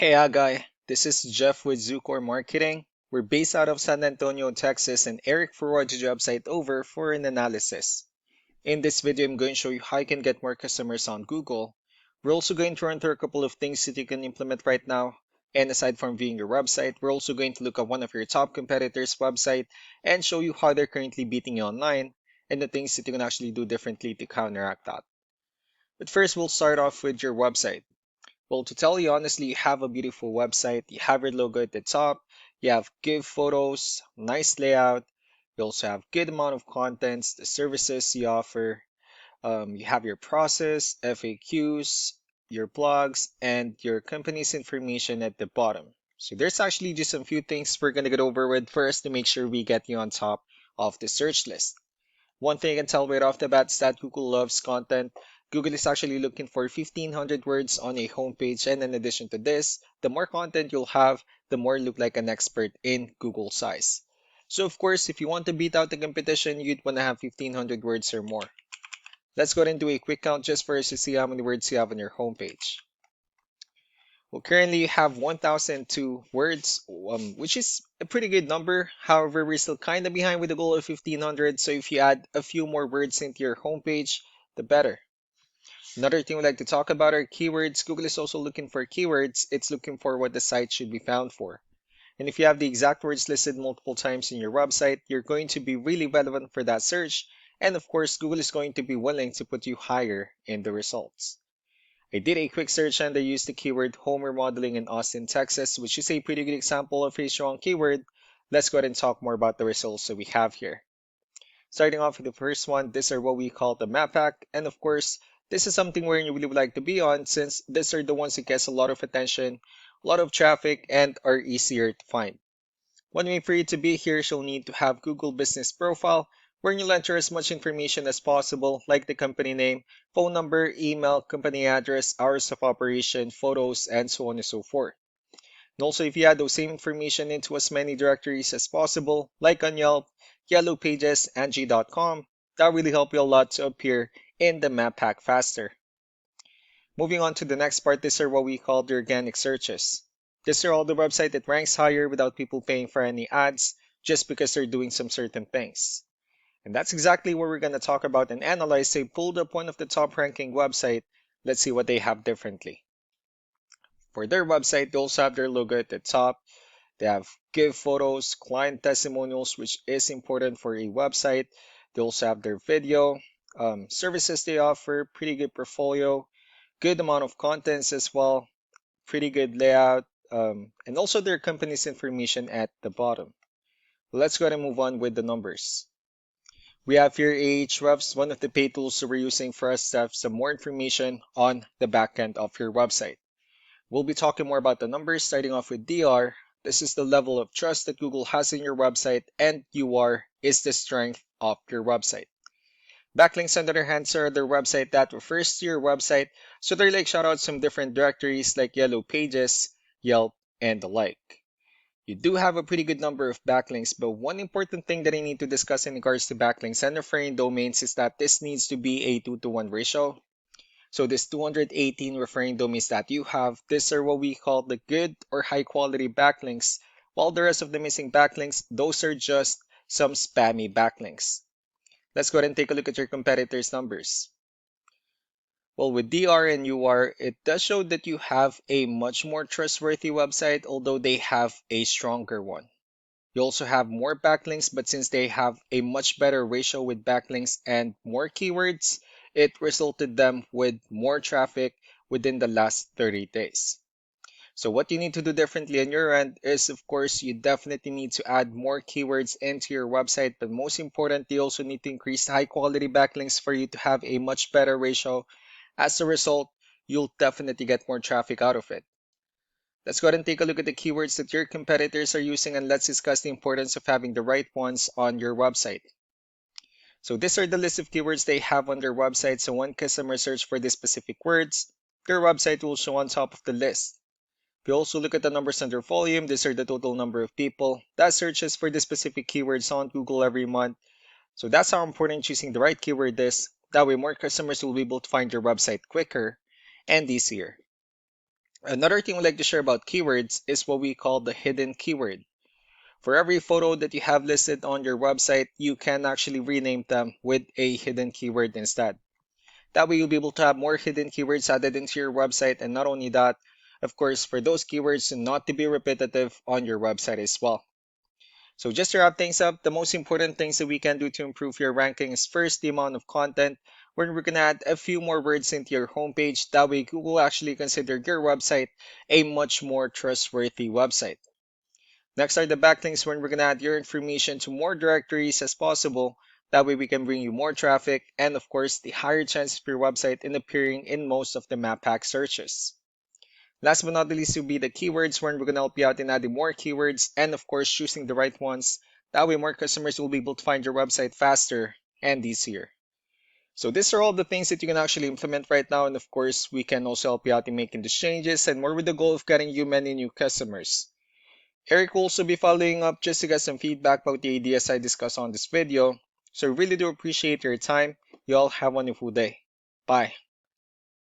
Hey Agay, this is Jeff with Zucor Marketing. We're based out of San Antonio, Texas, and Eric forwarded the job site over for an analysis. In this video, I'm going to show you how you can get more customers on Google. We're also going to run through a couple of things that you can implement right now. And aside from viewing your website, we're also going to look at one of your top competitors' website and show you how they're currently beating you online and the things that you can actually do differently to counteract that. But first, we'll start off with your website. Well, to tell you honestly, you have a beautiful website. You have your logo at the top. You have good photos, nice layout. You also have good amount of contents, the services you offer. You have your process, FAQs, your blogs, and your company's information at the bottom. So there's actually just a few things we're gonna get over with first to make sure we get you on top of the search list. One thing I can tell right off the bat is that Google loves content. Google is actually looking for 1500 words on a homepage, and in addition to this, the more content you'll have, the more you look like an expert in Google size. So of course, if you want to beat out the competition, you'd want to have 1500 words or more. Let's go ahead and do a quick count just for us to see how many words you have on your homepage. Well, currently you have 1002 words, which is a pretty good number. However, we're still kind of behind with the goal of 1500, so if you add a few more words into your homepage, the better. Another thing we'd like to talk about are keywords. Google is also looking for keywords. It's looking for what the site should be found for. And if you have the exact words listed multiple times in your website, you're going to be really relevant for that search. And of course, Google is going to be willing to put you higher in the results. I did a quick search and I used the keyword home remodeling in Austin, Texas, which is a pretty good example of a strong keyword. Let's go ahead and talk more about the results that we have here. Starting off with the first one, these are what we call the map pack. And of course, this is something where you really would like to be on since these are the ones that gets a lot of attention, a lot of traffic, and are easier to find. One way for you to be here is you'll need to have Google Business Profile, where you'll enter as much information as possible, like the company name, phone number, email, company address, hours of operation, photos, and so on and so forth. And also, if you add those same information into as many directories as possible, like on Yelp, Yellow Pages, Angie.com, that really help you a lot to appear in the map pack faster. Moving on to the next part, these are what we call the organic searches. These are all the website that ranks higher without people paying for any ads, just because they're doing some certain things. And that's exactly what we're going to talk about and analyze. So I pulled up one of the top ranking website. Let's see what they have differently. For their website, they also have their logo at the top. They have give photos, client testimonials, which is important for a website. They also have their video, services they offer, pretty good portfolio, good amount of contents as well, pretty good layout, and also their company's information at the bottom. Let's go ahead and move on with the numbers. We have here Ahrefs, one of the paid tools that we're using for us to have some more information on the backend of your website. We'll be talking more about the numbers, starting off with DR. This is the level of trust that Google has in your website, and UR is the strength of your website. Backlinks, on the other hand, are their website that refers to your website, so they're like shout out some different directories like Yellow Pages, Yelp, and the like. You do have a pretty good number of backlinks, but one important thing that I need to discuss in regards to backlinks and referring domains is that this needs to be a 2-to-1 ratio. So this 218 referring domains that you have, these are what we call the good or high quality backlinks, while the rest of the missing backlinks, those are just some spammy backlinks. Let's go ahead and take a look at your competitors' numbers. Well, with DR and UR, it does show that you have a much more trustworthy website, although they have a stronger one. You also have more backlinks, but since they have a much better ratio with backlinks and more keywords, it resulted them with more traffic within the last 30 days. So what you need to do differently on your end is, of course, you definitely need to add more keywords into your website, but most important, you also need to increase high quality backlinks for you to have a much better ratio. As a result, you'll definitely get more traffic out of it. Let's go ahead and take a look at the keywords that your competitors are using, and let's discuss the importance of having the right ones on your website. So these are the list of keywords they have on their website. So when customers search for these specific words, their website will show on top of the list. If you also look at the numbers under volume, these are the total number of people that searches for the specific keywords on Google every month. So that's how important choosing the right keyword is. That way more customers will be able to find your website quicker and easier. Another thing we'd like to share about keywords is what we call the hidden keyword. For every photo that you have listed on your website, you can actually rename them with a hidden keyword instead. That way you'll be able to have more hidden keywords added into your website, and not only that, of course, for those keywords not to be repetitive on your website as well. So just to wrap things up, the most important things that we can do to improve your ranking is first the amount of content, where we're gonna add a few more words into your homepage. That way Google actually consider your website a much more trustworthy website. Next are the backlinks, when we're gonna add your information to more directories as possible. That way we can bring you more traffic and of course the higher chance of your website in appearing in most of the map pack searches. Last but not the least will be the keywords, where we're gonna help you out in adding more keywords and of course choosing the right ones. That way more customers will be able to find your website faster and easier. So these are all the things that you can actually implement right now, and of course we can also help you out in making these changes and more with the goal of getting you many new customers. Eric will also be following up just to get some feedback about the ideas I discussed on this video. So really do appreciate your time. You all have a wonderful day. Bye.